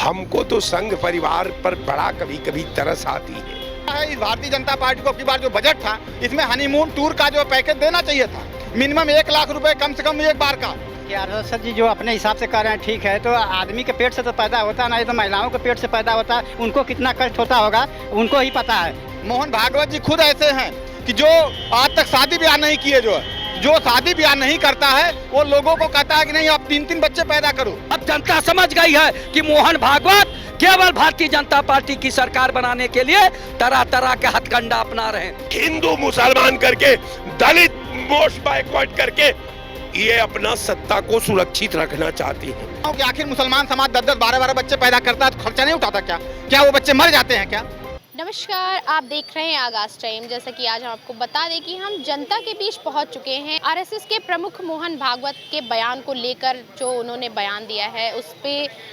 हमको तो संघ परिवार पर बड़ा कभी कभी तरस आती है। इस भारतीय जनता पार्टी को अब की बार जो बजट था, इसमें हनीमून टूर का जो पैकेज देना चाहिए था, मिनिमम 1 लाख रुपए कम से कम एक बार का। सर जी जो अपने हिसाब से कर रहे हैं ठीक है, तो आदमी के पेट से तो पैदा होता नहीं, तो महिलाओं के पेट से पैदा होता है, उनको कितना कष्ट होता होगा उनको ही पता है। मोहन भागवत जी खुद ऐसे हैं कि जो आज तक शादी ब्याह नहीं किए, जो शादी ब्याह नहीं करता है वो लोगों को कहता है कि नहीं आप 3-3 बच्चे पैदा करो। अब जनता समझ गई है कि मोहन भागवत केवल भारतीय जनता पार्टी की सरकार बनाने के लिए तरह तरह के हथकंडा अपना रहे हैं। हिंदू मुसलमान करके, दलित मोस्ट बैकवर्ड करके ये अपना सत्ता को सुरक्षित रखना चाहती है। कि आखिर मुसलमान समाज 10-10, 12-12 बच्चे पैदा करता है तो खर्चा नहीं उठाता क्या वो बच्चे मर जाते हैं क्या? नमस्कार, आप देख रहे हैं आगाज टाइम। जैसा कि आज हम आपको बता दें कि हम जनता के बीच पहुंच चुके हैं। आरएसएस के प्रमुख मोहन भागवत के बयान को लेकर जो उन्होंने बयान दिया है उस पे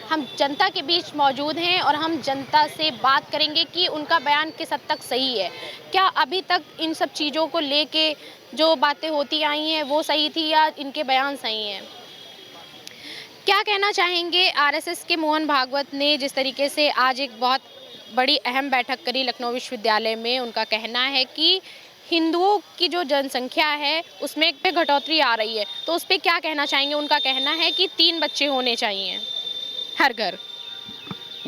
हम जनता के बीच मौजूद हैं और हम जनता से बात करेंगे कि उनका बयान किस हद तक सही है। क्या अभी तक इन सब चीज़ों को लेके जो बातें होती आई हैं वो सही थी या इनके बयान सही हैं? क्या कहना चाहेंगे आरएसएस के मोहन भागवत ने जिस तरीके से आज एक बहुत बड़ी अहम बैठक करी लखनऊ विश्वविद्यालय में? उनका कहना है कि हिंदुओं की जो जनसंख्या है उसमें पे घटोतरी आ रही है, तो उस पर क्या कहना चाहेंगे? उनका कहना है कि 3 बच्चे होने चाहिए हर घर।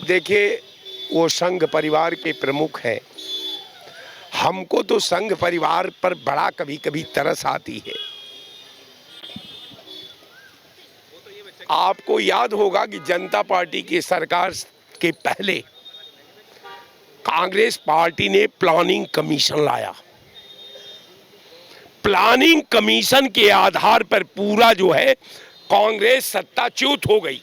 देखिए, वो संघ परिवार के प्रमुख हैं। हमको तो संघ परिवार पर बड़ा कभी कभी तरस आती है। आपको याद होगा कि जनता पार्टी की सरकार के पहले कांग्रेस पार्टी ने प्लानिंग कमीशन लाया। प्लानिंग कमीशन के आधार पर पूरा जो है कांग्रेस सत्ताच्युत हो गई।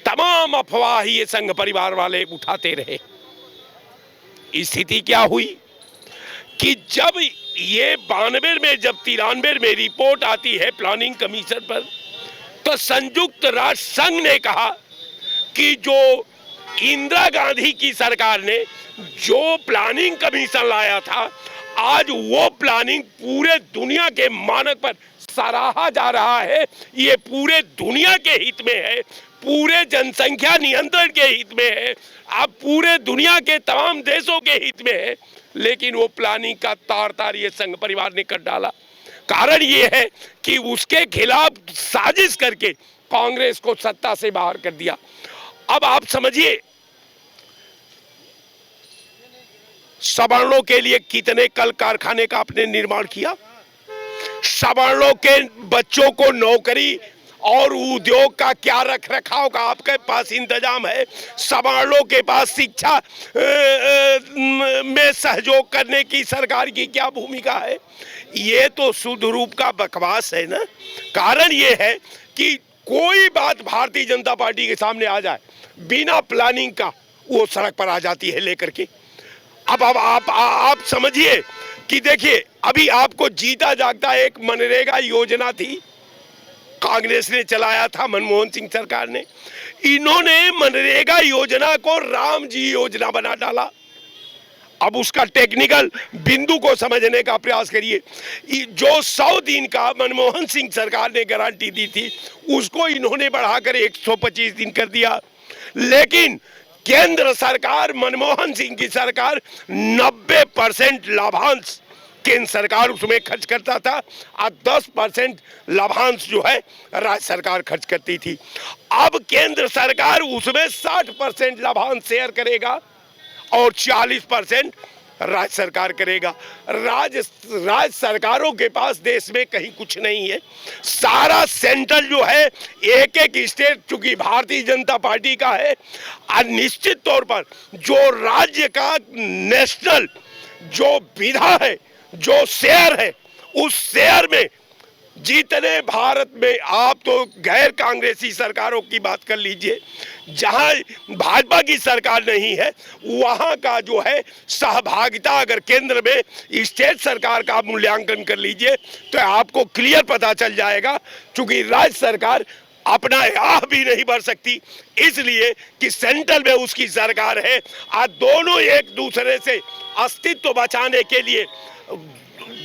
तमाम अफवाह ये संघ परिवार वाले उठाते रहे। स्थिति क्या हुई कि जब ये 92 में, जब 93 में रिपोर्ट आती है प्लानिंग कमीशन पर, तो संयुक्त राष्ट्र संघ ने कहा कि जो इंदिरा गांधी की सरकार ने जो प्लानिंग कमीशन लाया था, आज वो प्लानिंग पूरे दुनिया के मानक पर सराहा जा रहा है। ये पूरे दुनिया के हित में है, पूरे जनसंख्या नियंत्रण के हित में है, अब पूरे दुनिया के तमाम देशों के हित में है। लेकिन वो प्लानिंग का तार ये संघ परिवार ने कर डाला। कारण ये है कि उसके खिलाफ साजिश करके कांग्रेस को सत्ता से बाहर कर दिया। अब आप समझिए, सवर्णों के लिए कितने कल कारखाने का आपने निर्माण किया, सवर्णों के बच्चों को नौकरी और उद्योग का क्या रख रखाव का आपके पास इंतजाम है, सवर्णों के पास शिक्षा में सहयोग करने की सरकार की क्या भूमिका है? ये तो शुद्ध रूप का बकवास है ना। कारण ये है कि कोई बात भारतीय जनता पार्टी के सामने आ जाए, बिना प्लानिंग का वो सड़क पर आ जाती है लेकर के। अब आप समझिए कि देखिए, अभी आपको जीता जागता एक मनरेगा योजना थी, कांग्रेस ने चलाया था, मनमोहन सिंह सरकार ने। इन्होंने मनरेगा योजना को राम जी योजना बना डाला। अब उसका टेक्निकल बिंदु को समझने का प्रयास करिए। जो 100 दिन का मनमोहन सिंह सरकार ने गारंटी दी थी, उसको इन्होंने बढ़ाकर 125 दिन कर दिया। लेकिन केंद्र सरकार, मनमोहन सिंह की सरकार 90% लाभांश केंद्र सरकार उसमें खर्च करता था और 10% लाभांश जो है राज्य सरकार खर्च करती थी। अब केंद्र सरकार उसमें 60% लाभांश शेयर करेगा और 40% राज्य सरकार करेगा। राज्य सरकारों के पास देश में कहीं कुछ नहीं है। सारा सेंट्रल जो है एक एक स्टेट चूंकि भारतीय जनता पार्टी का है, और निश्चित तौर पर जो राज्य का नेशनल जो विधा है, जो शेयर है, उस शेयर में जितने भारत में, आप तो गैर कांग्रेसी सरकारों की बात कर लीजिए, जहां भाजपा की सरकार नहीं है, वहां का जो है सहभागिता, अगर केंद्र में स्टेट सरकार का मूल्यांकन कर लीजिए तो आपको क्लियर पता चल जाएगा। क्योंकि राज्य सरकार अपना आह भी नहीं भर सकती, इसलिए कि सेंट्रल में उसकी सरकार है, आज दोनों एक दूसरे से अस्तित्व बचाने के लिए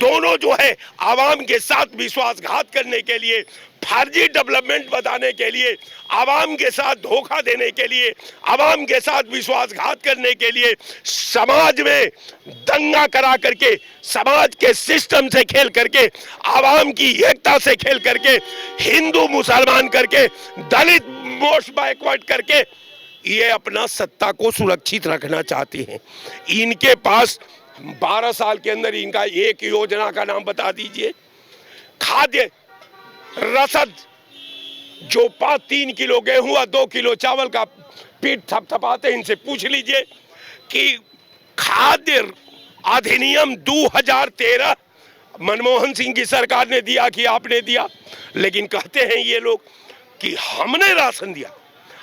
दोनों जो है आवाम के साथ विश्वासघात करने के लिए, फर्जी डेवलपमेंट बताने के लिए, आवाम के साथ धोखा देने के लिए, आवाम के साथ विश्वासघात करने के लिए, समाज में दंगा करा करके, समाज के सिस्टम से खेल करके, आवाम की एकता से खेल करके, हिंदू मुसलमान करके, दलित मोस्ट बैकवर्ड करके ये अपना सत्ता को सुरक्षित रखना चाहते हैं। इनके पास 12 साल के अंदर इनका एक योजना का नाम बता दीजिए। खाद्य रसद जो 3 किलो गेहूं और 2 किलो चावल का पीठ थपथपाते, इनसे पूछ लीजिए कि खाद्य अधिनियम 2013 मनमोहन सिंह की सरकार ने दिया कि आपने दिया, लेकिन कहते हैं ये लोग कि हमने राशन दिया।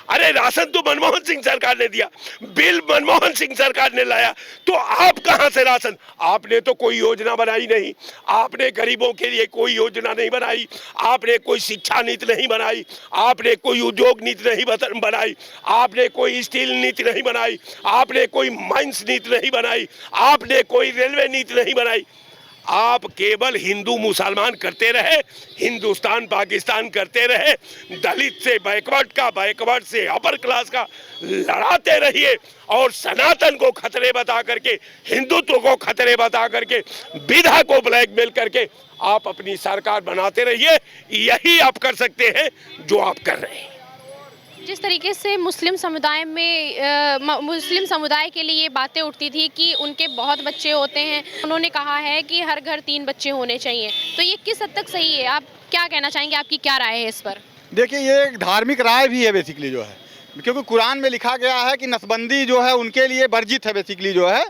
अरे राशन तो मनमोहन सिंह सरकार ने दिया, बिल मनमोहन सिंह सरकार ने लाया, तो आप कहां से राशन? आपने तो कोई योजना बनाई नहीं, आपने गरीबों के लिए कोई योजना नहीं बनाई, आपने कोई शिक्षा नीति नहीं बनाई, आपने कोई उद्योग नीति नहीं बनाई, आपने कोई स्टील नीति नहीं बनाई, आपने कोई माइंस नीति नहीं बनाई, आपने कोई रेलवे नीति नहीं बनाई। आप केवल हिंदू मुसलमान करते रहे, हिंदुस्तान पाकिस्तान करते रहे, दलित से बैकवर्ड का, बैकवर्ड से अपर क्लास का लड़ाते रहिए और सनातन को खतरे बता करके, हिंदुत्व को खतरे बता करके, विधा को ब्लैकमेल करके आप अपनी सरकार बनाते रहिए। यही आप कर सकते हैं जो आप कर रहे हैं। जिस तरीके से मुस्लिम समुदाय के लिए ये बातें उठती थी कि उनके बहुत बच्चे होते हैं, उन्होंने कहा है कि हर घर 3 बच्चे होने चाहिए, तो ये किस हद तक सही है? आप क्या कहना चाहेंगे, आपकी क्या राय है इस पर? देखिए, ये एक धार्मिक राय भी है बेसिकली जो है, क्योंकि कुरान में लिखा गया है कि नसबंदी जो है उनके लिए वर्जित है। बेसिकली जो है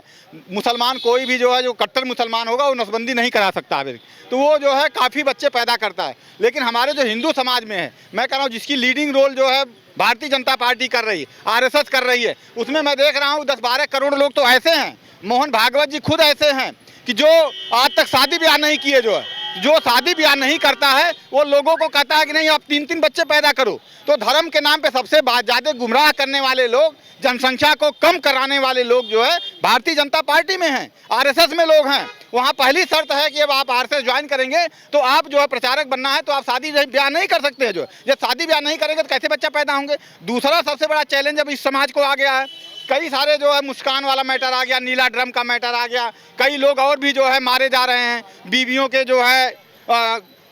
मुसलमान कोई भी जो है, जो कट्टर मुसलमान होगा वो नसबंदी नहीं करा सकता है, तो वो जो है काफ़ी बच्चे पैदा करता है। लेकिन हमारे जो हिंदू समाज में है, मैं कह रहा हूँ जिसकी लीडिंग रोल जो है भारतीय जनता पार्टी कर रही है, आरएसएस कर रही है, उसमें मैं देख रहा हूँ 10-12 करोड़ लोग तो ऐसे हैं, मोहन भागवत जी खुद ऐसे हैं कि जो आज तक शादी ब्याह नहीं किए, जो शादी ब्याह नहीं करता है वो लोगों को कहता है कि नहीं आप 3-3 बच्चे पैदा करो। तो धर्म के नाम पे सबसे ज़्यादा गुमराह करने वाले लोग, जनसंख्या को कम कराने वाले लोग जो है भारतीय जनता पार्टी में हैं, आरएसएस में लोग हैं। वहाँ पहली शर्त है कि अब आप आरएसएस ज्वाइन करेंगे तो आप जो है प्रचारक बनना है, तो आप शादी ब्याह नहीं कर सकते हैं। जो जब शादी ब्याह नहीं करेंगे तो कैसे बच्चा पैदा होंगे? दूसरा सबसे बड़ा चैलेंज अब इस समाज को आ गया है, कई सारे जो है मुस्कान वाला मैटर आ गया, नीला ड्रम का मैटर आ गया, कई लोग और भी जो है मारे जा रहे हैं बीवियों के जो है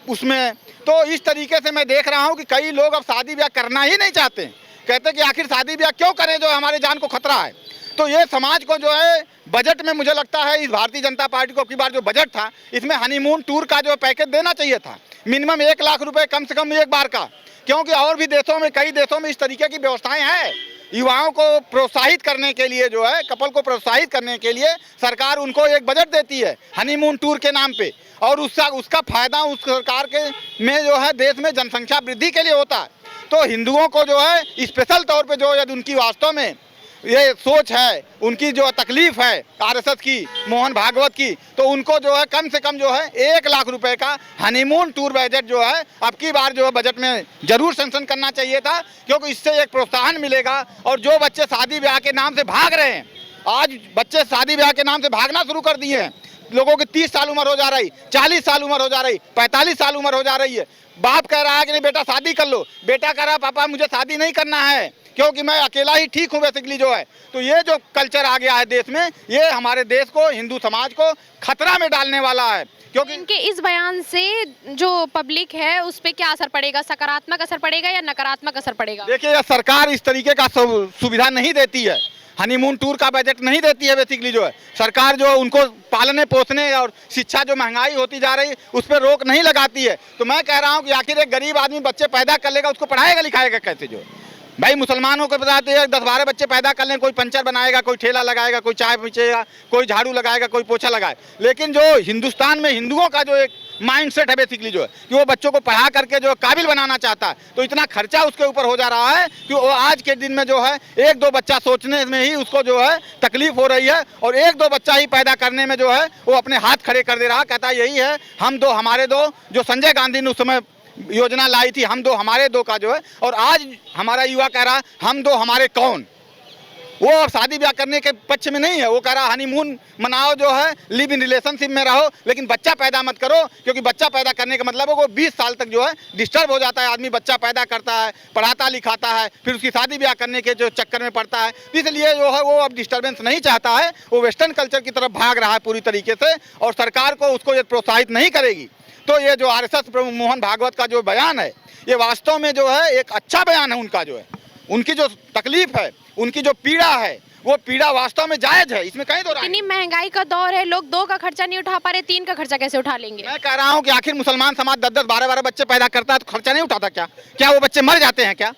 उसमें। तो इस तरीके से मैं देख रहा हूँ कि कई लोग अब शादी ब्याह करना ही नहीं चाहते, कहते कि आखिर शादी ब्याह क्यों करें जो हमारे जान को खतरा है। तो ये समाज को जो है बजट में मुझे लगता है इस भारतीय जनता पार्टी को अब की बार जो बजट था इसमें हनीमून टूर का जो पैकेज देना चाहिए था, मिनिमम 1 लाख रुपए कम से कम एक बार का, क्योंकि और भी देशों में, कई देशों में इस तरीके की व्यवस्थाएं हैं। युवाओं को प्रोत्साहित करने के लिए जो है, कपल को प्रोत्साहित करने के लिए सरकार उनको एक बजट देती है हनीमून टूर के नाम पे, और उसका फायदा उस सरकार के में जो है देश में जनसंख्या वृद्धि के लिए होता है। तो हिंदुओं को जो है स्पेशल तौर पे जो यदि उनकी वास्तव में ये सोच है, उनकी जो तकलीफ है आरएसएस की, मोहन भागवत की, तो उनको जो है कम से कम जो है 1 लाख रुपए का हनीमून टूर बजट जो है अब की बार जो है बजट में जरूर सैंक्शन करना चाहिए था, क्योंकि इससे एक प्रोत्साहन मिलेगा। और जो बच्चे शादी ब्याह के नाम से भाग रहे हैं, आज बच्चे शादी ब्याह के नाम से भागना शुरू कर दिए हैं, लोगों की 30 साल उम्र हो जा रही, 40 साल उम्र हो जा रही, 45 साल उम्र हो जा रही है, बाप कह रहा है कि नहीं बेटा शादी कर लो, बेटा कह रहा है पापा मुझे शादी नहीं करना है क्योंकि मैं अकेला ही ठीक हूँ बेसिकली जो है। तो ये जो कल्चर आ गया है देश में, ये हमारे देश को, हिंदू समाज को खतरा में डालने वाला है। क्योंकि इनके इस बयान से जो पब्लिक है उस पर क्या असर पड़ेगा? सकारात्मक असर पड़ेगा या नकारात्मक असर पड़ेगा? देखिए, यह सरकार इस तरीके का सुविधा नहीं देती है, हनीमून टूर का बजट नहीं देती है। बेसिकली जो है सरकार जो उनको पालने पोसने और शिक्षा जो महंगाई होती जा रही उस पर रोक नहीं लगाती है। तो मैं कह रहा हूँ कि आखिर एक गरीब आदमी बच्चे पैदा कर लेगा, उसको पढ़ाएगा लिखाएगा कैसे? जो भाई मुसलमानों को बताते हैं 10-12 बच्चे पैदा कर लें, कोई पंचर बनाएगा, कोई ठेला लगाएगा, कोई चाय पीछेगा, कोई झाड़ू लगाएगा, कोई पोछा लगाए। लेकिन जो हिंदुस्तान में हिंदुओं का जो एक माइंडसेट है बेसिकली जो है कि वो बच्चों को पढ़ा करके जो काबिल बनाना चाहता है, तो इतना खर्चा उसके ऊपर हो जा रहा है कि वो आज के दिन में जो है 1-2 बच्चा सोचने में ही उसको जो है तकलीफ हो रही है, और 1-2 बच्चा ही पैदा करने में जो है वो अपने हाथ खड़े कर दे रहा है। कहता यही है हम दो हमारे दो, जो संजय गांधी ने उस समय योजना लाई थी, हम दो हमारे दो का जो है, और आज हमारा युवा कह रहा हम दो हमारे कौन। वो अब शादी ब्याह करने के पक्ष में नहीं है। वो कह रहा हनीमून मनाओ, जो है लिव इन रिलेशनशिप में रहो, लेकिन बच्चा पैदा मत करो, क्योंकि बच्चा पैदा करने का मतलब है वो 20 साल तक जो है डिस्टर्ब हो जाता है। आदमी बच्चा पैदा करता है, पढ़ाता लिखाता है, फिर उसकी शादी ब्याह करने के जो चक्कर में पड़ता है। इसलिए जो है वो अब डिस्टर्बेंस नहीं चाहता है, वो वेस्टर्न कल्चर की तरफ भाग रहा है पूरी तरीके से, और सरकार को उसको ये प्रोत्साहित नहीं करेगी तो ये जो आरएसएस प्रमुख मोहन भागवत का जो बयान है, ये वास्तव में जो है एक अच्छा बयान है। उनका जो है, उनकी जो तकलीफ है, उनकी जो पीड़ा है, वो पीड़ा वास्तव में जायज है, इसमें कहीं दो राय इतनी महंगाई का दौर है, लोग 2 का खर्चा नहीं उठा पा रहे, 3 का खर्चा कैसे उठा लेंगे? मैं कह रहा हूँ कि आखिर मुसलमान समाज 10-10, 12-12 बच्चे पैदा करता है तो खर्चा नहीं उठाता क्या? क्या वो बच्चे मर जाते हैं क्या?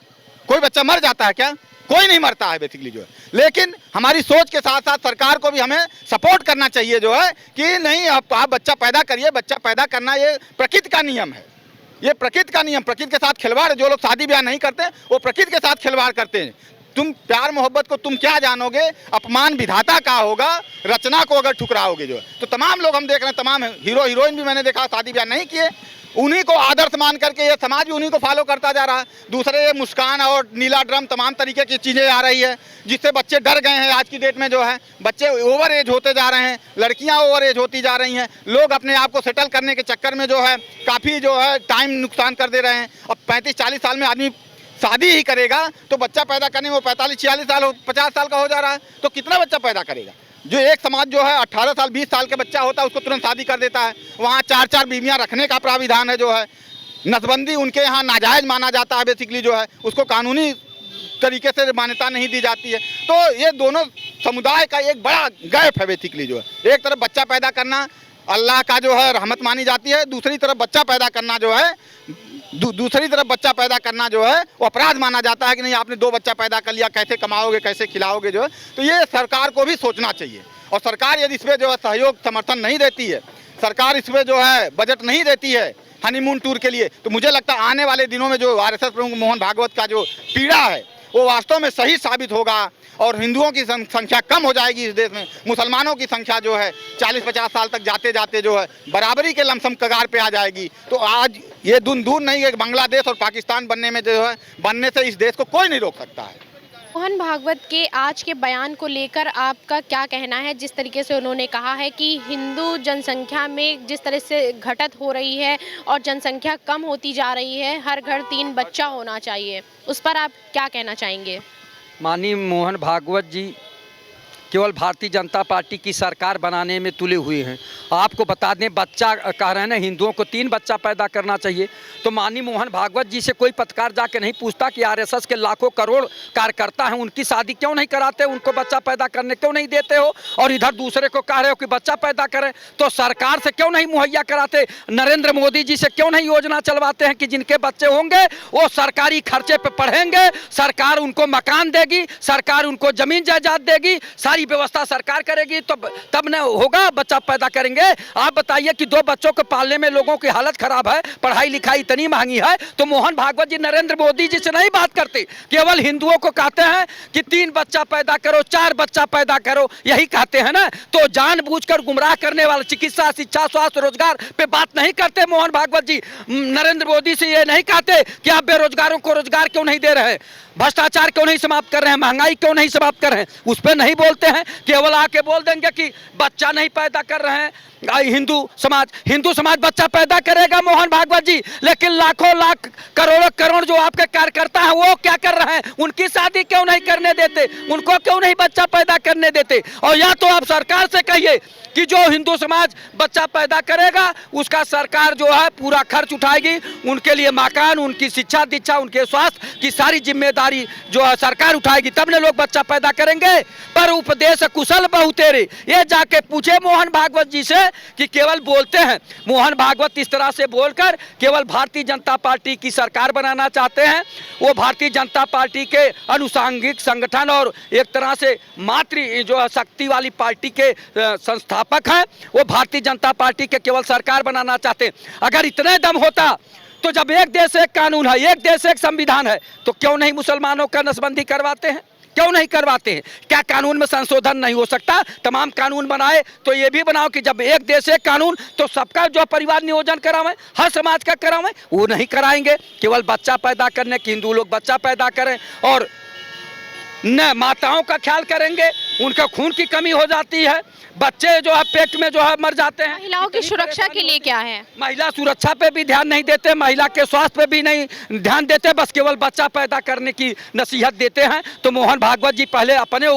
कोई बच्चा मर जाता है क्या? कोई नहीं मरता है बेसिकली जो है। लेकिन हमारी सोच के साथ साथ सरकार को भी हमें सपोर्ट करना चाहिए जो है कि नहीं, आप बच्चा पैदा करिए। बच्चा पैदा करना ये प्रकृति का नियम है, ये प्रकृति का नियम, प्रकृति के साथ खिलवाड़। जो लोग शादी ब्याह नहीं करते वो प्रकृति के साथ खिलवाड़ करते हैं। तुम प्यार मोहब्बत को तुम क्या जानोगे, अपमान विधाता का होगा, रचना को अगर ठुकराओगे जो है। तो तमाम लोग हम देख रहे हैं, तमाम हीरो हीरोइन भी मैंने देखा शादी ब्याह नहीं किए, उन्हीं को आदर्श मान करके ये समाज भी उन्हीं को फॉलो करता जा रहा है। दूसरे ये मुस्कान और नीला ड्रम तमाम तरीके की चीज़ें आ रही है, जिससे बच्चे डर गए हैं। आज की डेट में जो है बच्चे ओवर एज होते जा रहे हैं, लड़कियां ओवर एज होती जा रही हैं, लोग अपने आप को सेटल करने के चक्कर में जो है काफ़ी जो है टाइम नुकसान कर दे रहे हैं। अब 35-40 साल में आदमी शादी ही करेगा तो बच्चा पैदा करने में वो 45-46 साल 50 साल का हो जा रहा है, तो कितना बच्चा पैदा करेगा? जो एक समाज जो है 18 साल 20 साल का बच्चा होता है उसको तुरंत शादी कर देता है। वहाँ 4-4 बीवियाँ रखने का प्राविधान है जो है। नसबंदी उनके यहाँ नाजायज़ माना जाता है बेसिकली जो है, उसको कानूनी तरीके से मान्यता नहीं दी जाती है। तो ये दोनों समुदाय का एक बड़ा गैप है बेसिकली जो है। एक तरफ बच्चा पैदा करना अल्लाह का जो है रहमत मानी जाती है, दूसरी तरफ बच्चा पैदा करना जो है वो अपराध माना जाता है कि नहीं आपने 2 बच्चा पैदा कर लिया, कैसे कमाओगे, कैसे खिलाओगे जो है। तो ये सरकार को भी सोचना चाहिए, और सरकार यदि इसमें जो है सहयोग समर्थन नहीं देती है, सरकार इसमें जो है बजट नहीं देती है हनीमून टूर के लिए, तो मुझे लगता है आने वाले दिनों में जो आरएसएस प्रमुख मोहन भागवत का जो पीड़ा है वो वास्तव में सही साबित होगा, और हिंदुओं की संख्या कम हो जाएगी इस देश में। मुसलमानों की संख्या जो है 40-50 साल तक जाते जाते जो है बराबरी के लमसम कगार पे आ जाएगी। तो आज ये दिन दूर नहीं है, बांग्लादेश और पाकिस्तान बनने में जो है बनने से इस देश को कोई नहीं रोक सकता है। मोहन भागवत के आज के बयान को लेकर आपका क्या कहना है? जिस तरीके से उन्होंने कहा है कि हिंदू जनसंख्या में जिस तरह से घटत हो रही है और जनसंख्या कम होती जा रही है, हर घर 3 बच्चा होना चाहिए, उस पर आप क्या कहना चाहेंगे? माननीय मोहन भागवत जी केवल भारतीय जनता पार्टी की सरकार बनाने में तुले हुए हैं। आपको बता दें, बच्चा कह रहे हैं ना, हिंदुओं को 3 बच्चा पैदा करना चाहिए, तो माननीय मोहन भागवत जी से कोई पत्रकार जाके नहीं पूछता कि आरएसएस के लाखों करोड़ कार्यकर्ता हैं, उनकी शादी क्यों नहीं कराते, उनको बच्चा पैदा करने क्यों नहीं देते हो, और इधर दूसरे को कह रहे हो कि बच्चा पैदा करें, तो सरकार से क्यों नहीं मुहैया कराते? नरेंद्र मोदी जी से क्यों नहीं योजना चलवाते हैं कि जिनके बच्चे होंगे वो सरकारी खर्चे पे पढ़ेंगे, सरकार उनको मकान देगी, सरकार उनको जमीन जायदाद देगी, सारी व्यवस्था सरकार करेगी, तो तब न होगा बच्चा पैदा करेंगे। आप बताइए कि 2 बच्चों को पालने में लोगों की हालत खराब है, पढ़ाई लिखाई इतनी महंगी है, तो मोहन भागवत जी नरेंद्र मोदी जी से नहीं बात करते, केवल हिंदुओं को कहते हैं कि 3 बच्चा पैदा करो, 4 बच्चा पैदा करो, यही कहते हैं ना। तो जानबूझकर गुमराह करने वाले चिकित्सा, शिक्षा, स्वास्थ्य, रोजगार पे बात नहीं करते मोहन भागवत जी। नरेंद्र मोदी से ये नहीं कहते कि आप बेरोजगारों को रोजगार क्यों नहीं दे रहे, भ्रष्टाचार क्यों नहीं समाप्त कर रहे हैं, महंगाई क्यों नहीं समाप्त कर रहे हैं, उस पर नहीं बोलते हैं। केवल आके बोल देंगे कि बच्चा नहीं पैदा कर रहे हैं हिंदू समाज बच्चा पैदा करेगा मोहन भागवत जी, लेकिन लाखों लाख करोड़ों करोड़ जो आपके कार्यकर्ता हैं वो क्या कर रहे हैं? उनकी शादी क्यों नहीं करने देते, उनको क्यों नहीं बच्चा पैदा करने देते? और या तो आप सरकार से कहिए कि जो हिंदू समाज बच्चा पैदा करेगा उसका सरकार जो है पूरा खर्च उठाएगी, उनके लिए मकान, उनकी शिक्षा दीक्षा, उनके स्वास्थ्य की सारी जिम्मेदारी जो है सरकार उठाएगी, तब ने लोग बच्चा पैदा करेंगे। पर उपदेश कुशल बहु तेरे, ये जाके पूछे मोहन भागवत जी से कि केवल बोलते हैं मोहन भागवत इस तरह से बोलकर केवल भारतीय जनता पार्टी की सरकार बनाना चाहते हैं। वो भारतीय जनता पार्टी के अनुसांगिक संगठन और एक तरह से मातृ जो शक्ति वाली पार्टी के संस्थापक हैं, वो भारतीय जनता पार्टी के केवल सरकार बनाना चाहते हैं। अगर इतने दम होता तो जब एक देश एक कानून है, एक देश एक संविधान है, तो क्यों नहीं मुसलमानों का नसबंदी करवाते हैं, क्यों नहीं करवाते हैं? क्या कानून में संशोधन नहीं हो सकता? तमाम कानून बनाए तो ये भी बनाओ कि जब एक देश एक कानून, तो सबका जो परिवार नियोजन करावें, हर समाज का करावें, वो नहीं कराएंगे। केवल बच्चा पैदा करने की, हिंदू लोग बच्चा पैदा करें और न माताओं का ख्याल करेंगे, उनका खून की कमी हो जाती है, बच्चे जो है पेट में जो है मर जाते हैं। महिलाओं की सुरक्षा के लिए क्या है? महिला सुरक्षा पे भी ध्यान नहीं देते, महिला के स्वास्थ्य पे भी नहीं ध्यान देते, बस केवल बच्चा पैदा करने की नसीहत देते हैं। तो मोहन भागवत जी पहले अपने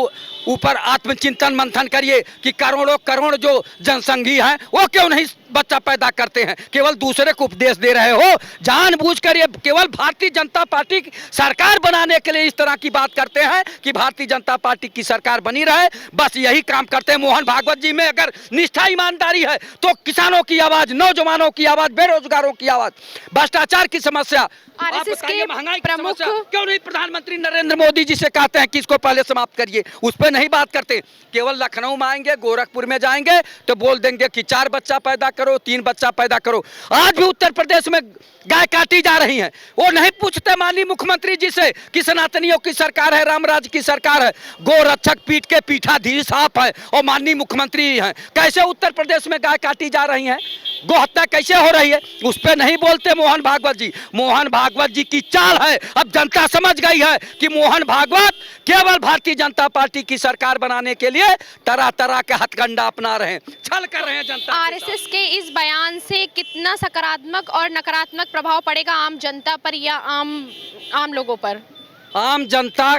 ऊपर आत्मचिंतन मंथन करिए कि करोड़ों करोड़ जो जनसंघी हैं वो क्यों नहीं बच्चा पैदा करते हैं, केवल दूसरे को उपदेश दे रहे हो। जानबूझकर ये केवल भारतीय जनता पार्टी की सरकार बनाने के लिए इस तरह की बात करते हैं कि भारतीय जनता पार्टी की सरकार बनी रहे, बस यही काम करते हैं। मोहन भागवत जी में अगर निष्ठा ईमानदारी है तो किसानों की आवाज, नौजवानों की आवाज, बेरोजगारों की आवाज, भ्रष्टाचार की समस्या, आरएसएस के महंगाई की प्रमुख समस्या क्यों नहीं प्रधानमंत्री नरेंद्र मोदी जी से कहते हैं कि इसको पहले समाप्त करिए, उस पर नहीं बात करते। केवल लखनऊ में आएंगे, गोरखपुर में जाएंगे तो बोल देंगे कि 4 बच्चा पैदा करो, 3 बच्चा पैदा करो। आज भी उत्तर प्रदेश में गाय काटी जा रही हैं, वो नहीं पूछते माननीय मुख्यमंत्री जी से कि सनातनियों की सरकार है, रामराज की सरकार है, गोरक्षक पीठ के पीठाधीश आप है और माननीय मुख्यमंत्री हैं। कैसे उत्तर प्रदेश में गाय काटी जा रही हैं, गोहत्या कैसे हो रही है, उस पर नहीं बोलते मोहन भागवत जी। मोहन भागवत जी की चाल है, अब जनता समझ गई है कि मोहन भागवत केवल भारतीय जनता पार्टी की सरकार बनाने के लिए तरह तरह के हथकंडा अपना रहे हैं, छल कर रहे हैं जनता। आरएसएस के इस बयान से कितना सकारात्मक और नकारात्मक प्रभाव पड़ेगा आम जनता पर या आम लोगों पर? आम जनता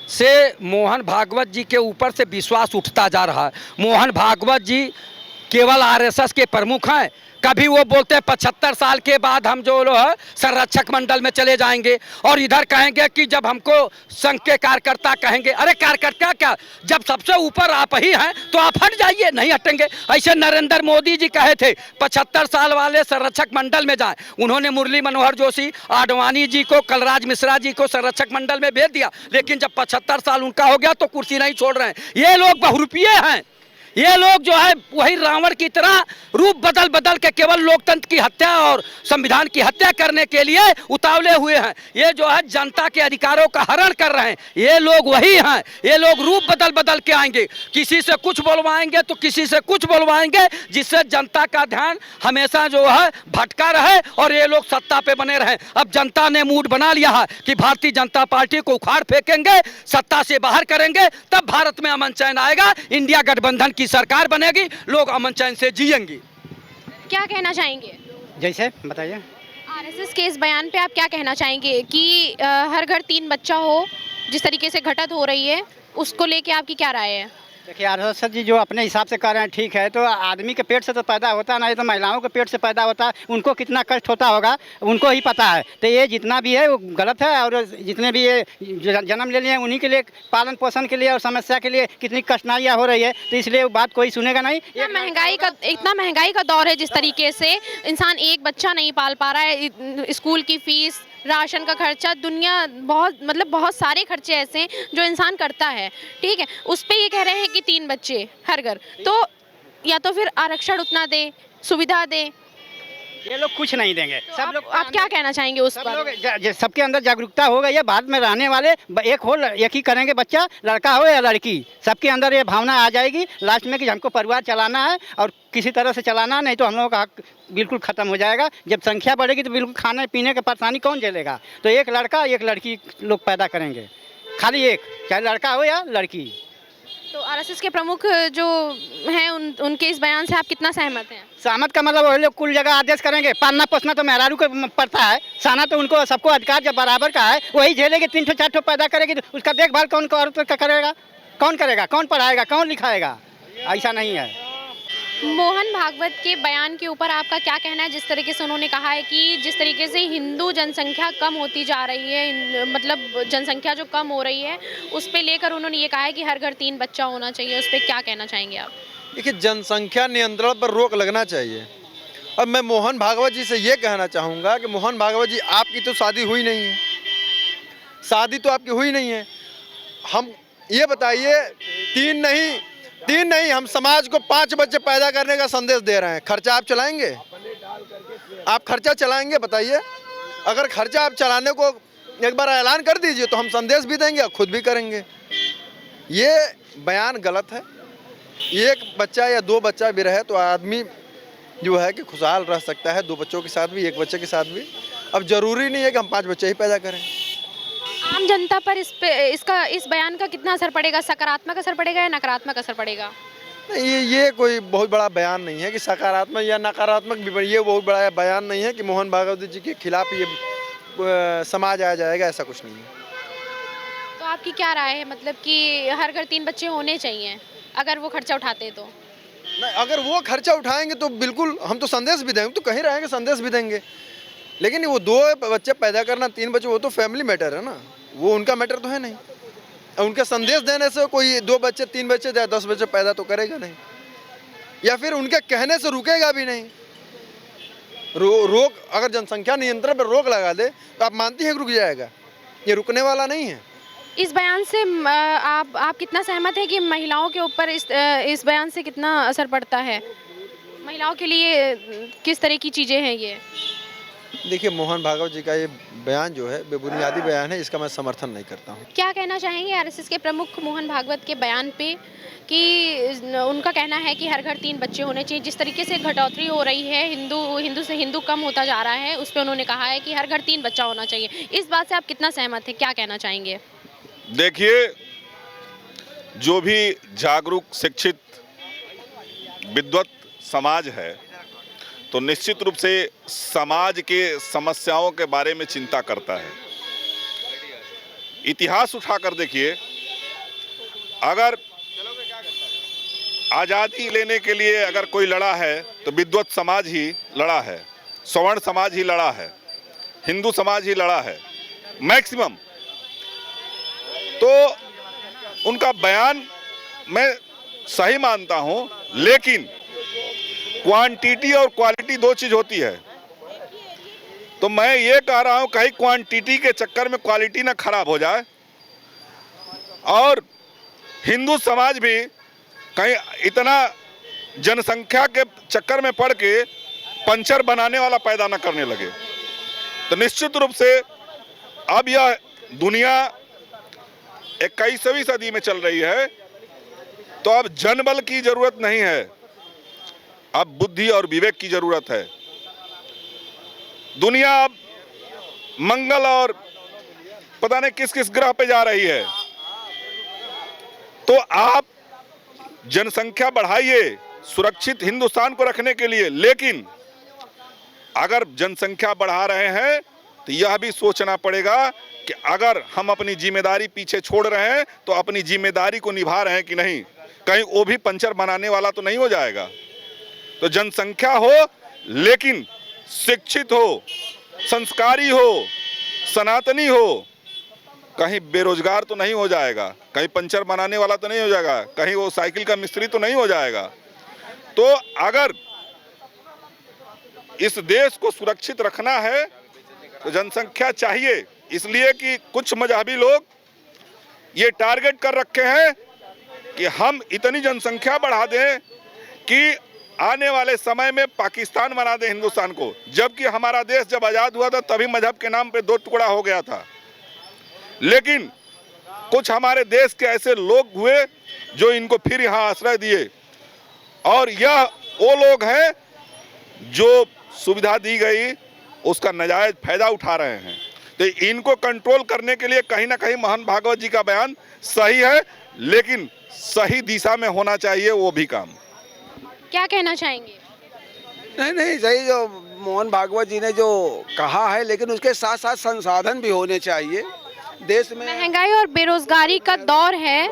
से मोहन भागवत जी के ऊपर से विश्वास उठता जा रहा है। मोहन भागवत जी केवल आरएसएस के प्रमुख हैं। कभी वो बोलते हैं 75 साल के बाद हम जो है संरक्षक मंडल में चले जाएंगे, और इधर कहेंगे कि जब हमको संघ के कार्यकर्ता कहेंगे, अरे कार्यकर्ता क्या, जब सबसे ऊपर आप ही हैं तो आप हट जाइए, नहीं हटेंगे। ऐसे नरेंद्र मोदी जी कहे थे 75 साल वाले संरक्षक मंडल में जाएं, उन्होंने मुरली मनोहर जोशी, आडवाणी जी को, कलराज मिश्रा जी को संरक्षक मंडल में भेज दिया, लेकिन जब 75 साल उनका हो गया तो कुर्सी नहीं छोड़ रहे हैं। ये लोग बहुरूपिये हैं, ये लोग जो है वही रावण की तरह रूप बदल बदल के केवल लोकतंत्र की हत्या और संविधान की हत्या करने के लिए उतावले हुए हैं। ये जो है जनता के अधिकारों का हरण कर रहे हैं, ये लोग वही हैं। ये लोग रूप बदल बदल के आएंगे, किसी से कुछ बोलवाएंगे तो किसी से कुछ बोलवाएंगे, जिससे जनता का ध्यान हमेशा जो है भटका रहे और ये लोग सत्ता पे बने रहे। अब जनता ने मूड बना लिया है कि भारतीय जनता पार्टी को उखाड़ फेंकेंगे, सत्ता से बाहर करेंगे, तब भारत में अमन चैन आएगा, इंडिया गठबंधन की सरकार बनेगी, लोग अमन चैन से जिएंगे। क्या कहना चाहेंगे? जैसे बताइए। आरएसएस के इस बयान पे आप क्या कहना चाहेंगे कि हर घर 3 बच्चा हो, जिस तरीके से घटत हो रही है, उसको लेके आपकी क्या राय है? देखिए आरएसएस जी जो अपने हिसाब से कर रहे हैं ठीक है, तो आदमी के पेट से तो पैदा होता नहीं, तो महिलाओं के पेट से पैदा होता है, उनको कितना कष्ट होता होगा उनको ही पता है। तो ये जितना भी है वो गलत है, और जितने भी ये जन्म ले लिए हैं उन्हीं के लिए पालन पोषण के लिए और समस्या के लिए कितनी कठिनाइयाँ हो रही है, तो इसलिए वो बात कोई सुनेगा नहीं। इतना महंगाई का दौर है, जिस तरीके से इंसान एक बच्चा नहीं पाल पा रहा है, स्कूल की फीस, राशन का खर्चा, दुनिया बहुत सारे खर्चे ऐसे हैं जो इंसान करता है, ठीक है। उस पे ये कह रहे हैं कि 3 बच्चे हर घर, तो या तो फिर आरक्षण उतना दे, सुविधा दे। ये लोग कुछ नहीं देंगे। तो सब लोग आप क्या कहना चाहेंगे उस पर? सबके अंदर जागरूकता हो गई है, बाद में रहने वाले एक ही करेंगे, बच्चा लड़का हो या लड़की, सबके अंदर ये भावना आ जाएगी लास्ट में कि हमको परिवार चलाना है और किसी तरह से चलाना, नहीं तो हम लोगों का हक बिल्कुल ख़त्म हो जाएगा। जब संख्या बढ़ेगी तो बिल्कुल खाने पीने की परेशानी कौन झेलेगा? तो एक लड़का एक लड़की लोग पैदा करेंगे, खाली एक, चाहे लड़का हो या लड़की। तो आरएसएस के प्रमुख जो हैं उनके इस बयान से आप कितना सहमत हैं? सहमत का मतलब वही लोग कुल जगह आदेश करेंगे, पालना पोसना तो मेहरारू को पड़ता है, साना तो उनको सबको अधिकार जब बराबर का है, वही झेलेगी। 3 ठो 4 ठो पैदा करेगी तो उसका देखभाल कौन औरत का करेगा? कौन करेगा? कौन पढ़ाएगा? कौन लिखाएगा? ऐसा नहीं है। मोहन भागवत के बयान के ऊपर आपका क्या कहना है? जिस तरीके से उन्होंने कहा है कि जिस तरीके से हिंदू जनसंख्या कम होती जा रही है, जनसंख्या जो कम हो रही है, उस पे लेकर उन्होंने ये कहा है कि हर घर 3 बच्चा होना चाहिए, उस पर क्या कहना चाहेंगे आप? देखिए, जनसंख्या नियंत्रण पर रोक लगना चाहिए। अब मैं मोहन भागवत जी से ये कहना चाहूँगा कि मोहन भागवत जी, आपकी तो शादी हुई नहीं है, शादी तो आपकी हुई नहीं है। हम ये बताइए, 3 नहीं, हम समाज को 5 बच्चे पैदा करने का संदेश दे रहे हैं। खर्चा आप चलाएंगे? आप खर्चा चलाएंगे? बताइए। अगर खर्चा आप चलाने को एक बार ऐलान कर दीजिए तो हम संदेश भी देंगे और खुद भी करेंगे। ये बयान गलत है। 1 बच्चा या 2 बच्चा भी रहे तो आदमी जो है कि खुशहाल रह सकता है, 2 बच्चों के साथ भी, 1 बच्चे के साथ भी। अब जरूरी नहीं है कि हम 5 बच्चे ही पैदा करें। आम जनता पर इस बयान का कितना असर पड़ेगा? सकारात्मक असर पड़ेगा या नकारात्मक असर पड़ेगा? नहीं, ये कोई बहुत बड़ा बयान नहीं है कि सकारात्मक या नकारात्मक भी, ये बहुत बड़ा बयान नहीं है कि मोहन भागवत जी के खिलाफ ये समाज आ जाएगा, ऐसा कुछ नहीं है। तो आपकी क्या राय है, मतलब कि हर घर 3 बच्चे होने चाहिए अगर वो खर्चा उठाते तो? नहीं, अगर वो खर्चा उठाएंगे तो बिल्कुल हम तो संदेश भी देंगे, तो कहीं रहेंगे संदेश भी देंगे, लेकिन वो 2 बच्चे पैदा करना, 3 बच्चे, वो तो फैमिली मैटर है ना, वो उनका मैटर तो है नहीं। उनके संदेश देने से कोई 2 बच्चे 3 बच्चे या 10 बच्चे पैदा तो करेगा नहीं, या फिर उनके कहने से रुकेगा भी नहीं। रोक अगर जनसंख्या नियंत्रण पर रोक लगा दे तो आप मानती हैं कि रुक जाएगा? ये रुकने वाला नहीं है। इस बयान से आप कितना सहमत हैं कि महिलाओं के ऊपर इस बयान से कितना असर पड़ता है? महिलाओं के लिए किस तरह की चीज़ें हैं ये? देखिए, मोहन भागवत जी का ये बयान जो है बेबुनियादी बयान है, इसका मैं समर्थन नहीं करता हूँ। क्या कहना चाहेंगे आरएसएस के प्रमुख मोहन भागवत के बयान पे कि उनका कहना है कि हर घर 3 बच्चे होने चाहिए, जिस तरीके से घटौतरी हो रही है, हिंदू से हिंदू कम होता जा रहा है, उस पर उन्होंने कहा है कि हर घर 3 बच्चा होना चाहिए। इस बात से आप कितना सहमत हैं, क्या कहना चाहेंगे? देखिए, जो भी जागरूक शिक्षित विद्वत समाज है तो निश्चित रूप से समाज के समस्याओं के बारे में चिंता करता है। इतिहास उठाकर देखिए, अगर आज़ादी लेने के लिए अगर कोई लड़ा है तो विद्वत समाज ही लड़ा है, सवर्ण समाज ही लड़ा है, हिंदू समाज ही लड़ा है मैक्सिमम। तो उनका बयान मैं सही मानता हूं, लेकिन क्वांटिटी और क्वालिटी 2 चीज होती है। तो मैं ये कह रहा हूं कहीं क्वांटिटी के चक्कर में क्वालिटी ना खराब हो जाए, और हिंदू समाज भी कहीं इतना जनसंख्या के चक्कर में पड़ के पंचर बनाने वाला पैदा न करने लगे। तो निश्चित रूप से अब यह दुनिया 21वीं सदी में चल रही है, तो अब जनबल की जरूरत नहीं है, अब बुद्धि और विवेक की जरूरत है। दुनिया अब मंगल और पता नहीं किस किस ग्रह पे जा रही है। तो आप जनसंख्या बढ़ाइए सुरक्षित हिंदुस्तान को रखने के लिए, लेकिन अगर जनसंख्या बढ़ा रहे हैं तो यह भी सोचना पड़ेगा कि अगर हम अपनी जिम्मेदारी पीछे छोड़ रहे हैं तो अपनी जिम्मेदारी को निभा रहे हैं कि नहीं, कहीं वो भी पंचर बनाने वाला तो नहीं हो जाएगा। तो जनसंख्या हो लेकिन शिक्षित हो, संस्कारी हो, सनातनी हो, कहीं बेरोजगार तो नहीं हो जाएगा, कहीं पंचर बनाने वाला तो नहीं हो जाएगा, कहीं वो साइकिल का मिस्त्री तो नहीं हो जाएगा। तो अगर इस देश को सुरक्षित रखना है तो जनसंख्या चाहिए, इसलिए कि कुछ मजहबी लोग ये टारगेट कर रखे हैं कि हम इतनी जनसंख्या बढ़ा दें कि आने वाले समय में पाकिस्तान बना दें हिंदुस्तान को। जबकि हमारा देश जब आज़ाद हुआ था तभी मजहब के नाम पे 2 टुकड़ा हो गया था, लेकिन कुछ हमारे देश के ऐसे लोग हुए जो इनको फिर यहाँ आश्रय दिए, और यह वो लोग हैं जो सुविधा दी गई उसका नाजायज फायदा उठा रहे हैं। तो इनको कंट्रोल करने के लिए कहीं ना कहीं मोहन भागवत जी का बयान सही है, लेकिन सही दिशा में होना चाहिए वो भी काम। क्या कहना चाहेंगे? नहीं, सही जो मोहन भागवत जी ने जो कहा है, लेकिन उसके साथ साथ संसाधन भी होने चाहिए देश में। महंगाई और बेरोजगारी का दौर है,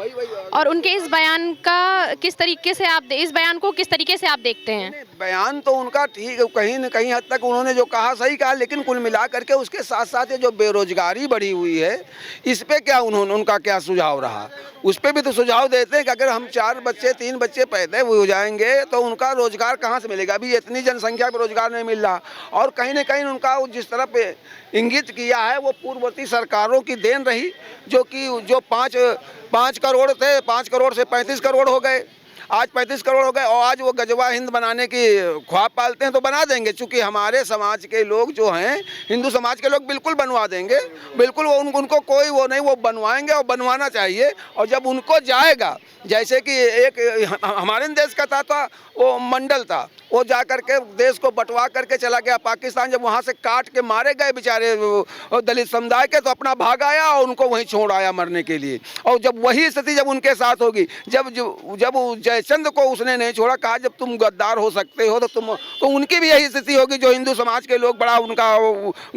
और उनके इस बयान का किस तरीके से इस बयान को किस तरीके से आप देखते हैं? बयान तो उनका ठीक, कहीं न कहीं हद तक उन्होंने जो कहा सही कहा, लेकिन कुल मिला करके उसके साथ साथ ये जो बेरोजगारी बढ़ी हुई है, इस पे क्या उनका क्या सुझाव रहा? उस पर भी तो सुझाव देते हैं कि अगर हम 4 बच्चे 3 बच्चे पैदा हो जाएंगे तो उनका रोजगार कहाँ से मिलेगा? अभी इतनी जनसंख्या पर रोजगार नहीं मिल रहा, और कहीं न कहीं उनका जिस तरफ इंगित किया है वो पूर्ववर्ती सरकारों की देन रही, जो 5 करोड़ थे, 5 करोड़ से 35 करोड़ हो गए। आज 35 करोड़ हो गए और आज वो गजवा हिंद बनाने की ख्वाब पालते हैं तो बना देंगे, चूँकि हमारे समाज के लोग जो हैं, हिंदू समाज के लोग बिल्कुल बनवा देंगे, बिल्कुल वो उनको कोई वो नहीं, वो बनवाएंगे और बनवाना चाहिए। और जब उनको जाएगा, जैसे कि एक हमारे देश का था वो मंडल था, वो जा करके देश को बंटवा करके चला गया पाकिस्तान। जब वहाँ से काट के मारे गए बेचारे दलित समुदाय के, तो अपना भाग आया और उनको वहीं छोड़ आया मरने के लिए। और जब वही स्थिति जब उनके साथ होगी, जब जयचंद को उसने नहीं छोड़ा, कहा जब तुम गद्दार हो सकते हो तो उनकी भी यही स्थिति होगी। जो हिंदू समाज के लोग बड़ा उनका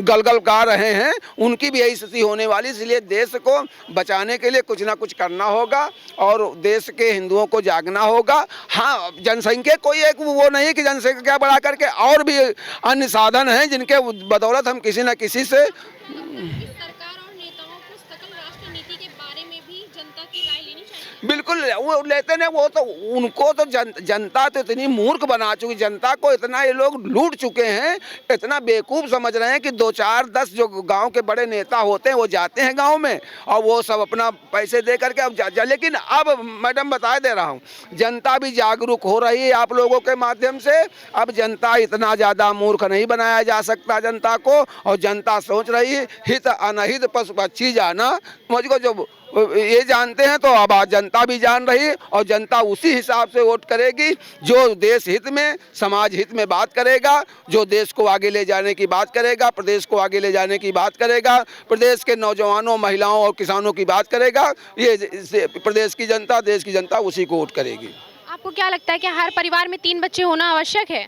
गलगल गा रहे हैं, उनकी भी यही स्थिति होने वाली। इसलिए देश को बचाने के लिए कुछ ना कुछ करना होगा और देश के हिंदुओं को जागना होगा। हाँ, जनसंख्या कोई एक वो नहीं कि जनसंख्या बढ़ा करके, और भी अन्य साधन हैं जिनके बदौलत हम किसी न किसी से सरकार और नेताओं को सकल राष्ट्र नीति के बारे में भी जनता की राय लेनी चाहिए। बिल्कुल वो लेते ना, वो तो उनको तो जनता तो इतनी मूर्ख बना चुकी, जनता को इतना ये लोग लूट चुके हैं, इतना बेवकूफ़ समझ रहे हैं कि 2 4 10 जो गांव के बड़े नेता होते हैं वो जाते हैं गांव में और वो सब अपना पैसे दे करके अब लेकिन अब मैडम बता दे रहा हूँ, जनता भी जागरूक हो रही है आप लोगों के माध्यम से। अब जनता इतना ज़्यादा मूर्ख नहीं बनाया जा सकता जनता को, और जनता सोच रही है हित अनहित पशु पक्षी जाना, मुझको जो ये जानते हैं तो अब जनता भी जान रही है और जनता उसी हिसाब से वोट करेगी जो देश हित में, समाज हित में बात करेगा, जो देश को आगे ले जाने की बात करेगा, प्रदेश को आगे ले जाने की बात करेगा, प्रदेश के नौजवानों, महिलाओं और किसानों की बात करेगा। ये प्रदेश की जनता, देश की जनता उसी को वोट करेगी। आपको क्या लगता है कि हर परिवार में 3 बच्चे होना आवश्यक है?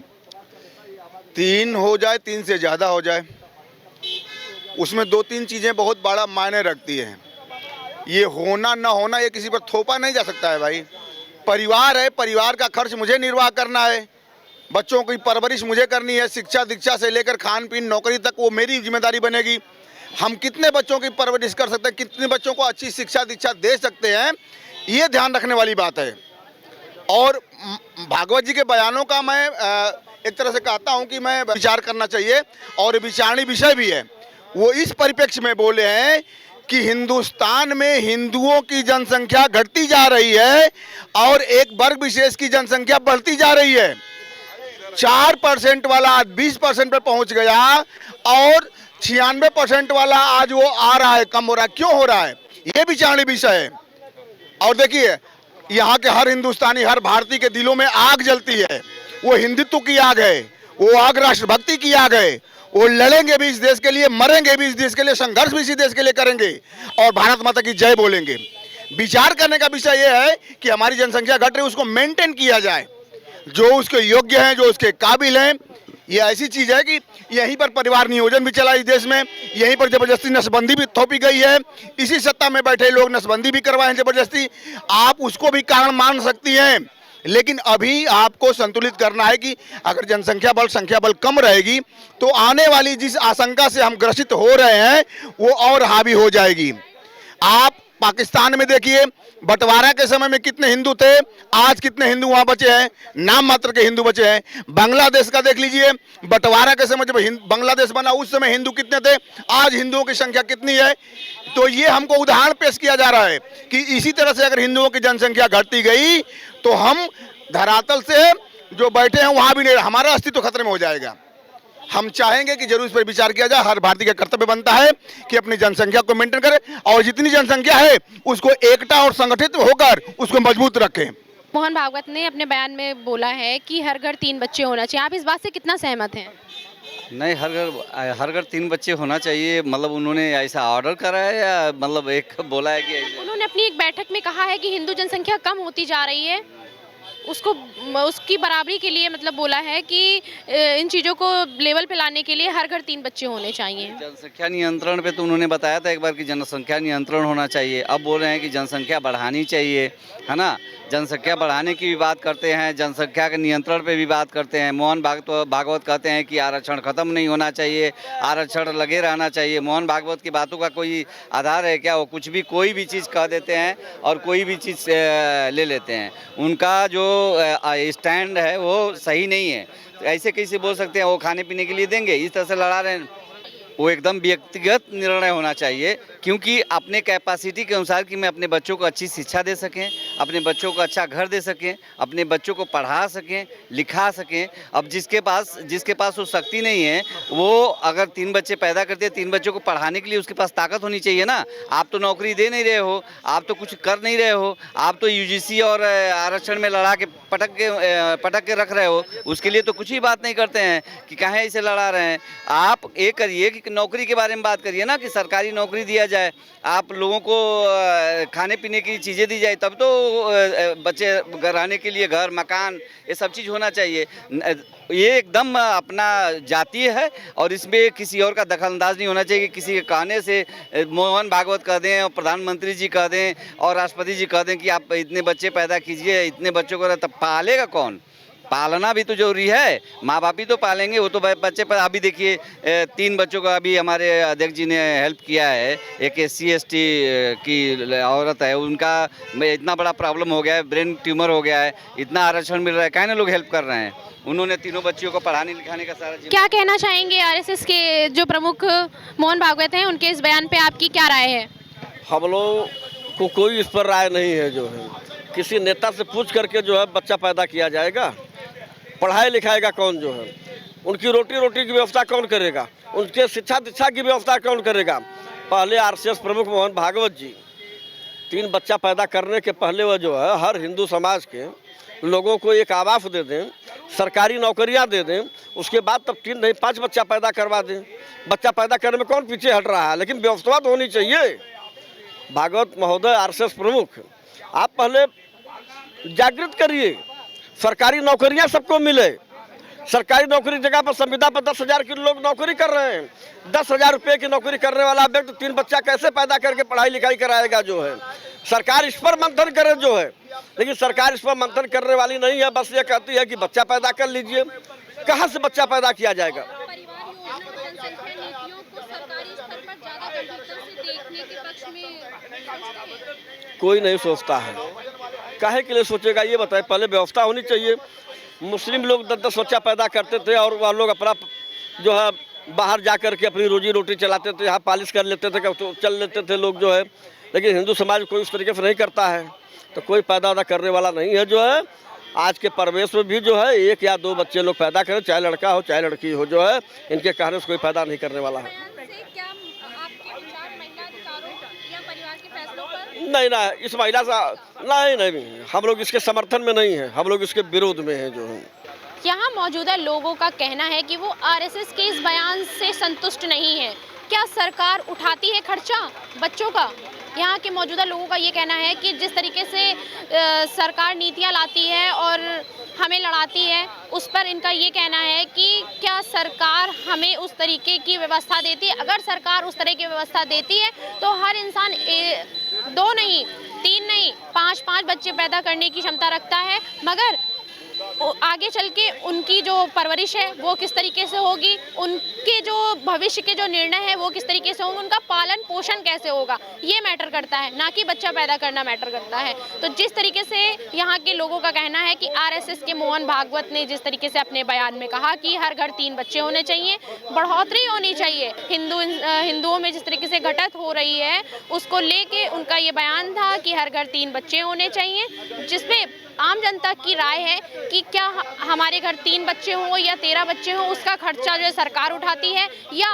3 हो जाए, 3 से ज़्यादा हो जाए, उसमें 2-3 चीज़ें बहुत बड़ा मायने रखती हैं। ये होना ना होना ये किसी पर थोपा नहीं जा सकता है भाई। परिवार है, परिवार का खर्च मुझे निर्वाह करना है, बच्चों की परवरिश मुझे करनी है, शिक्षा दीक्षा से लेकर खान पीन नौकरी तक वो मेरी जिम्मेदारी बनेगी। हम कितने बच्चों की परवरिश कर सकते हैं, कितने बच्चों को अच्छी शिक्षा दीक्षा दे सकते हैं, ये ध्यान रखने वाली बात है। और भागवत जी के बयानों का मैं एक तरह से कहता हूँ कि मैं विचार करना चाहिए और विचारणीय विषय भी है। वो इस परिप्रेक्ष्य में बोले हैं कि हिंदुस्तान में हिंदुओं की जनसंख्या घटती जा रही है और एक वर्ग विशेष की जनसंख्या बढ़ती जा रही है। 4% वाला आज 20% पर पहुंच गया और 96% वाला आज वो आ रहा है, कम हो रहा है। क्यों हो रहा है, ये विचारणीय विषय है। और देखिए, यहाँ के हर हिंदुस्तानी, हर भारतीय के दिलों में आग जलती है। वो हिंदुत्व की आग है, वो आग राष्ट्रभक्ति की आग है। वो लड़ेंगे भी इस देश के लिए, मरेंगे भी इस देश के लिए, संघर्ष भी इसी देश के लिए करेंगे और भारत माता की जय बोलेंगे। विचार करने का विषय यह है कि हमारी जनसंख्या घट रही है, उसको मेंटेन किया जाए, जो उसके योग्य हैं, जो उसके काबिल हैं। ये ऐसी चीज़ है कि यहीं पर परिवार नियोजन भी चला इस देश में, यहीं पर जबरदस्ती नसबंदी भी थोपी गई है। इसी सत्ता में बैठे लोग नसबंदी भी करवाएं जबरदस्ती। आप उसको भी कारण मान सकती हैं, लेकिन अभी आपको संतुलित करना है कि अगर जनसंख्या बल, संख्या बल कम रहेगी तो आने वाली जिस आशंका से हम ग्रसित हो रहे हैं वो और हावी हो जाएगी। आप पाकिस्तान में देखिए, बंटवारा के समय में कितने हिंदू थे, आज कितने हिंदू वहाँ बचे हैं, नाम मात्र के हिंदू बचे हैं। बांग्लादेश का देख लीजिए, बंटवारा के समय जब बांग्लादेश बना उस समय हिंदू कितने थे, आज हिंदुओं की संख्या कितनी है। तो ये हमको उदाहरण पेश किया जा रहा है कि इसी तरह से अगर हिंदुओं की जनसंख्या घटती गई तो हम धरातल से जो बैठे हैं वहाँ भी नहीं, हमारा अस्तित्व खतरे में हो जाएगा। हम चाहेंगे कि जरूर इस पर विचार किया जाए। हर भारतीय का कर्तव्य बनता है कि अपनी जनसंख्या को मेंटेन करे और जितनी जनसंख्या है उसको एकता और संगठित होकर उसको मजबूत रखें। मोहन भागवत ने अपने बयान में बोला है कि हर घर 3 बच्चे होना चाहिए। आप इस बात से कितना सहमत हैं? नहीं, हर घर 3 बच्चे होना चाहिए। मतलब उन्होंने ऐसा ऑर्डर करा है या मतलब एक बोला है कि उन्होंने अपनी एक बैठक में कहा है कि हिंदू जनसंख्या कम होती जा रही है, उसकी बराबरी के लिए मतलब बोला है कि इन चीज़ों को लेवल पे लाने के लिए हर घर 3 बच्चे होने चाहिए। जनसंख्या नियंत्रण पे तो उन्होंने बताया था एक बार कि जनसंख्या नियंत्रण होना चाहिए। अब बोल रहे हैं कि जनसंख्या बढ़ानी चाहिए, है ना। जनसंख्या बढ़ाने की भी बात करते हैं, जनसंख्या के नियंत्रण पे भी बात करते हैं। मोहन भागवत कहते हैं कि आरक्षण खत्म नहीं होना चाहिए, आरक्षण लगे रहना चाहिए। मोहन भागवत की बातों का कोई आधार है क्या? वो कुछ भी कोई भी चीज़ कह देते हैं और कोई भी चीज़ ले लेते हैं। उनका जो स्टैंड है वो सही नहीं है। ऐसे कैसे बोल सकते हैं वो खाने पीने के लिए देंगे, इस तरह से लड़ा रहे हैं। वो एकदम व्यक्तिगत निर्णय होना चाहिए, क्योंकि अपने कैपेसिटी के अनुसार कि मैं अपने बच्चों को अच्छी शिक्षा दे सकें, अपने बच्चों को अच्छा घर दे सकें, अपने बच्चों को पढ़ा सकें, लिखा सकें। अब जिसके पास वो शक्ति नहीं है, वो अगर 3 बच्चे पैदा करते हैं, 3 बच्चों को पढ़ाने के लिए उसके पास ताकत होनी चाहिए ना। आप तो नौकरी दे नहीं रहे हो, आप तो कुछ कर नहीं रहे हो, आप तो यूजीसी और आरक्षण में लड़ा के पटक के रख रहे हो। उसके लिए तो कुछ ही बात नहीं करते हैं कि कहाँ इसे लड़ा रहे हैं। आप ये करिए कि नौकरी के बारे में बात करिए ना, कि सरकारी नौकरी दिया जाए, आप लोगों को खाने पीने की चीज़ें दी जाए, तब तो बच्चे रहने के लिए घर मकान ये सब चीज़ होना चाहिए। ये एकदम अपना जातीय है और इसमें किसी और का दखलअंदाज नहीं होना चाहिए कि किसी के कहने से मोहन भागवत कह दें और प्रधानमंत्री जी कह दें और राष्ट्रपति जी कह दें कि आप इतने बच्चे पैदा कीजिए, इतने बच्चों को, तब पालेगा कौन? पालना भी तो जरूरी है, माँ बाप ही तो पालेंगे। वो तो बच्चे पर अभी देखिए 3 बच्चों का अभी हमारे अध्यक्ष जी ने हेल्प किया है। एक SC/ST की औरत है, उनका इतना बड़ा प्रॉब्लम हो गया है, ब्रेन ट्यूमर हो गया है, इतना आरक्षण मिल रहा है, कहने लोग हेल्प कर रहे हैं। उन्होंने तीनों बच्चियों को पढ़ाने लिखाने का सारा क्या कहना चाहेंगे आरएसएस के जो प्रमुख मोहन भागवत हैं, उनके इस बयान पे आपकी क्या राय है? हम लोग को कोई इस पर राय नहीं है। जो है किसी नेता से पूछ करके जो है बच्चा पैदा किया जाएगा, पढ़ाई लिखाएगा कौन? जो है उनकी रोटी की व्यवस्था कौन करेगा? उनके शिक्षा दीक्षा की व्यवस्था कौन करेगा? पहले आरएसएस प्रमुख मोहन भागवत जी 3 बच्चा पैदा करने के पहले वह जो है हर हिंदू समाज के लोगों को एक आवास दे दें, सरकारी नौकरियां दे दें, उसके बाद तब 3 नहीं 5 बच्चा पैदा करवा दें। बच्चा पैदा करने में कौन पीछे हट रहा है? लेकिन व्यवस्था तो होनी चाहिए। भागवत महोदय आरएसएस प्रमुख, आप पहले जागृत करिए, सरकारी नौकरियां सबको मिले। सरकारी नौकरी जगह पर संविदा पर 10,000 के लोग नौकरी कर रहे हैं। 10,000 रुपये की नौकरी करने वाला व्यक्ति 3 बच्चा कैसे पैदा करके पढ़ाई लिखाई कराएगा? जो है सरकार इस पर मंथन करे जो है, लेकिन सरकार इस पर मंथन करने वाली नहीं है। बस ये कहती है कि बच्चा पैदा कर लीजिए। कहाँ से बच्चा पैदा किया जाएगा? कोई नहीं सोचता है। काहे के लिए सोचेगा ये बताए? पहले व्यवस्था होनी चाहिए। मुस्लिम लोग 10-10 बच्चा पैदा करते थे और वह लोग अपना जो है बाहर जा कर के अपनी रोजी रोटी चलाते थे, यहाँ पालिश कर लेते थे, तो चल लेते थे लोग जो है। लेकिन हिंदू समाज कोई उस तरीके से नहीं करता है, तो कोई पैदा करने वाला नहीं है। जो है आज के परिवेश में भी जो है 1 या 2 बच्चे लोग पैदा करें, चाहे लड़का हो चाहे लड़की हो, जो है इनके कहने से कोई पैदा नहीं करने वाला है। नहीं ना, इस महिला से नहीं, हम लोग इसके समर्थन में नहीं हैं, हम लोग इसके विरोध में हैं। जो है यहाँ मौजूदा लोगों का कहना है कि वो आरएसएस के इस बयान से संतुष्ट नहीं है। क्या सरकार उठाती है खर्चा बच्चों का? यहाँ के मौजूदा लोगों का ये कहना है कि जिस तरीके से सरकार नीतियाँ लाती है और हमें लड़ाती है, उस पर इनका ये कहना है कि क्या सरकार हमें उस तरीके की व्यवस्था देती है? अगर सरकार उस तरह की व्यवस्था देती है तो हर इंसान 2 नहीं 3 नहीं 5-5 बच्चे पैदा करने की क्षमता रखता है, मगर आगे चल के उनकी जो परवरिश है वो किस तरीके से होगी, उनके जो भविष्य के जो निर्णय है वो किस तरीके से होंगे, उनका पालन पोषण कैसे होगा, ये मैटर करता है, ना कि बच्चा पैदा करना मैटर करता है। तो जिस तरीके से यहाँ के लोगों का कहना है कि आरएसएस के मोहन भागवत ने जिस तरीके से अपने बयान में कहा कि हर घर 3 बच्चे होने चाहिए, बढ़ोतरी होनी चाहिए, हिंदुओं में जिस तरीके से घटत हो रही है उसको लेके उनका ये बयान था कि हर घर 3 बच्चे होने चाहिए, जिसमें आम जनता की राय है कि क्या हमारे घर 3 बच्चे हों या 13 बच्चे हों, उसका खर्चा जो है सरकार उठाती है या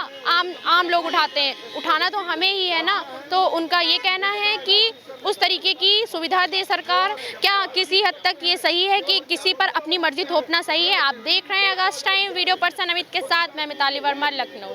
आम लोग उठाते हैं? उठाना तो हमें ही है ना। तो उनका ये कहना है कि उस तरीके की सुविधा दे सरकार। क्या किसी हद तक ये सही है कि किसी पर अपनी मर्जी थोपना सही है? आप देख रहे हैं आगाज टाइम, वीडियो पर्सन अमित के साथ मैं मिताली वर्मा, लखनऊ।